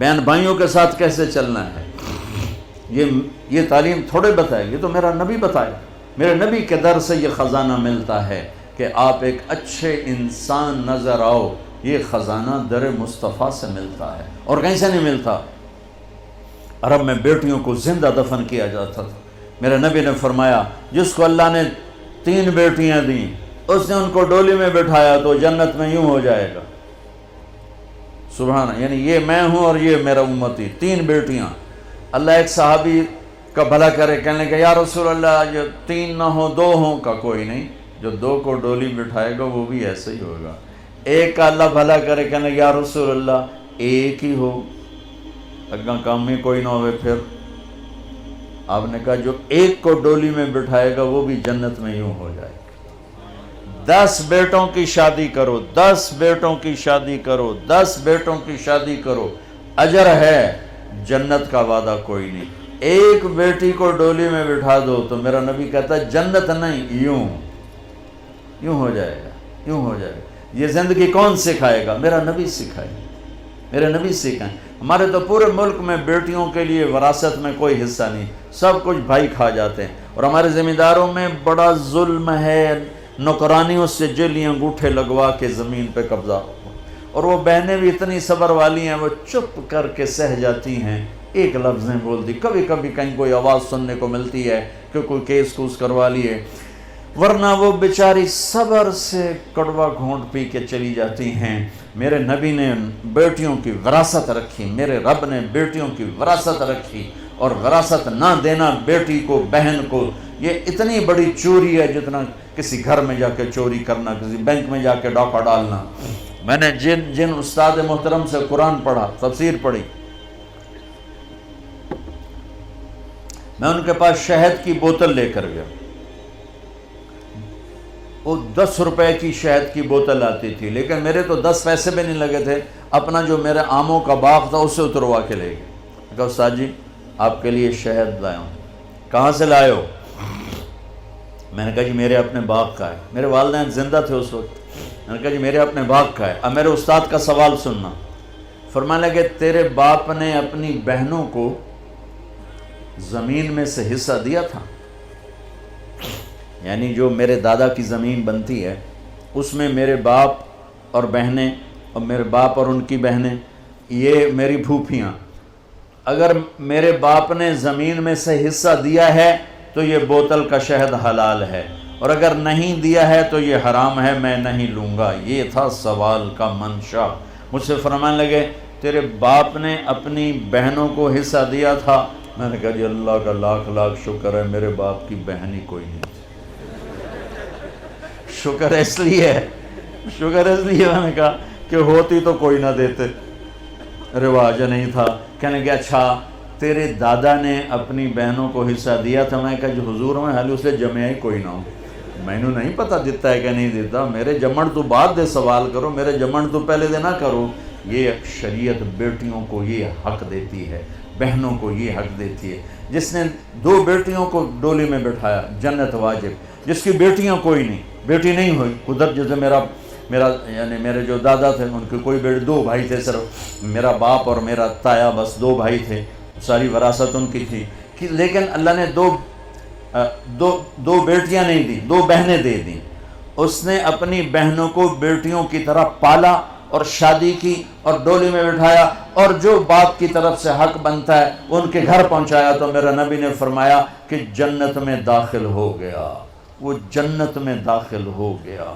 بہن بھائیوں کے ساتھ کیسے چلنا ہے، یہ تعلیم تھوڑے بتائے، یہ تو میرا نبی بتائے. میرے نبی کے در سے یہ خزانہ ملتا ہے کہ آپ ایک اچھے انسان نظر آؤ. یہ خزانہ در مصطفیٰ سے ملتا ہے اور کہیں سے نہیں ملتا. عرب میں بیٹیوں کو زندہ دفن کیا جاتا تھا. میرے نبی نے فرمایا جس کو اللہ نے 3 بیٹیاں دیں اس نے ان کو ڈولی میں بٹھایا تو جنت میں یوں ہو جائے گا. سبحان، یعنی یہ میں ہوں اور یہ میرا امتی، 3 بیٹیاں. اللہ ایک صحابی کا بھلا کرے، کہنے لگا یا رسول اللہ جو 3 نہ ہوں 2 ہوں. کا کوئی نہیں، جو 2 کو ڈولی بٹھائے گا وہ بھی ایسے ہی ہوگا. ایک کا اللہ بھلا کرے، کہنے لگا یا رسول اللہ 1 ہی ہو، اگاں کام میں کوئی نہ ہوئے. پھر آپ نے کہا جو 1 کو ڈولی میں بٹھائے گا وہ بھی جنت میں یوں ہو جائے. 10 بیٹوں کی شادی کرو، 10 بیٹوں کی شادی کرو، 10 بیٹوں کی شادی کرو، اجر ہے، جنت کا وعدہ کوئی نہیں. 1 بیٹی کو ڈولی میں بٹھا دو تو میرا نبی کہتا ہے جنت نہیں، یوں ہو جائے گا، یوں ہو جائے گا. یہ زندگی کون سکھائے گا؟ میرا نبی سکھائے، میرے نبی سکھائیں. ہمارے تو پورے ملک میں بیٹیوں کے لیے وراثت میں کوئی حصہ نہیں، سب کچھ بھائی کھا جاتے ہیں. اور ہمارے ذمہ داروں میں بڑا ظلم ہے، نوکرانیوں سے جیلی انگوٹھے لگوا کے زمین پہ قبضہ. اور وہ بہنیں بھی اتنی صبر والی ہیں، وہ چپ کر کے سہ جاتی ہیں، ایک لفظ نہیں بولتی. کبھی کبھی کہیں کوئی آواز سننے کو ملتی ہے کہ کوئی کیس کوس کروا لیے، ورنہ وہ بیچاری صبر سے کڑوا گھونٹ پی کے چلی جاتی ہیں. میرے نبی نے بیٹیوں کی وراثت رکھی، میرے رب نے بیٹیوں کی وراثت رکھی. اور وراثت نہ دینا بیٹی کو، بہن کو، یہ اتنی بڑی چوری ہے جتنا کسی گھر میں جا کے چوری کرنا، کسی بینک میں جا کے ڈاکہ ڈالنا. میں نے جن استاد محترم سے قرآن پڑھا، تفسیر پڑھی، میں ان کے پاس شہد کی بوتل لے کر گیا. وہ 10 روپے کی شہد کی بوتل آتی تھی، لیکن میرے تو 10 پیسے بھی نہیں لگے تھے. اپنا جو میرے آموں کا باغ تھا اس سے اتروا کے لے گئے. کہا استاد جی آپ کے لیے شہد لایا ہوں. کہاں سے لائے ہو؟ میں نے کہا جی میرے اپنے باغ کا ہے. میرے والدین زندہ تھے اس وقت. میں نے کہا جی میرے اپنے باغ کا ہے. اب میرے استاد کا سوال سننا. فرمانے لگے تیرے باپ نے اپنی بہنوں کو زمین میں سے حصہ دیا تھا، یعنی جو میرے دادا کی زمین بنتی ہے اس میں میرے باپ اور بہنیں، اور میرے باپ اور ان کی بہنیں، یہ میری پھوپھیاں، اگر میرے باپ نے زمین میں سے حصہ دیا ہے تو یہ بوتل کا شہد حلال ہے، اور اگر نہیں دیا ہے تو یہ حرام ہے، میں نہیں لوں گا. یہ تھا سوال کا منشا. مجھ سے فرمانے لگے تیرے باپ نے اپنی بہنوں کو حصہ دیا تھا. میں نے کہا جی اللہ کا لاکھ لاکھ شکر ہے میرے باپ کی بہن ہی کوئی نہیں. شکر اس لیے میں نے کہا کہ ہوتی تو کوئی نہ دیتے، رواج نہیں تھا. کہنے کہ اچھا تیرے دادا نے اپنی بہنوں کو حصہ دیا تھا. میں کہا جو حضور میں حالی اسے جمعہ ہی کوئی نہ ہو، میں نے نہیں پتہ دیتا ہے کہ نہیں دیتا. میرے جمن تو بعد دے سوال کرو، میرے جمن تو پہلے دے نہ کرو. یہ شریعت بیٹیوں کو یہ حق دیتی ہے، بہنوں کو یہ حق دیتی ہے. جس نے 2 بیٹیوں کو ڈولی میں بٹھایا جنت واجب. جس کی بیٹیاں کوئی نہیں، بیٹی نہیں ہوئی، ادھر جیسے میرا یعنی میرے جو دادا تھے ان کے کوئی بیٹے، 2 بھائی تھے صرف، میرا باپ اور میرا تایا، بس 2 بھائی تھے، ساری وراثت ان کی تھی. لیکن اللہ نے دو بیٹیاں نہیں دی، 2 بہنیں دے دیں. اس نے اپنی بہنوں کو بیٹیوں کی طرح پالا اور شادی کی اور ڈولی میں بٹھایا، اور جو باپ کی طرف سے حق بنتا ہے ان کے گھر پہنچایا. تو میرا نبی نے فرمایا کہ جنت میں داخل ہو گیا، وہ جنت میں داخل ہو گیا.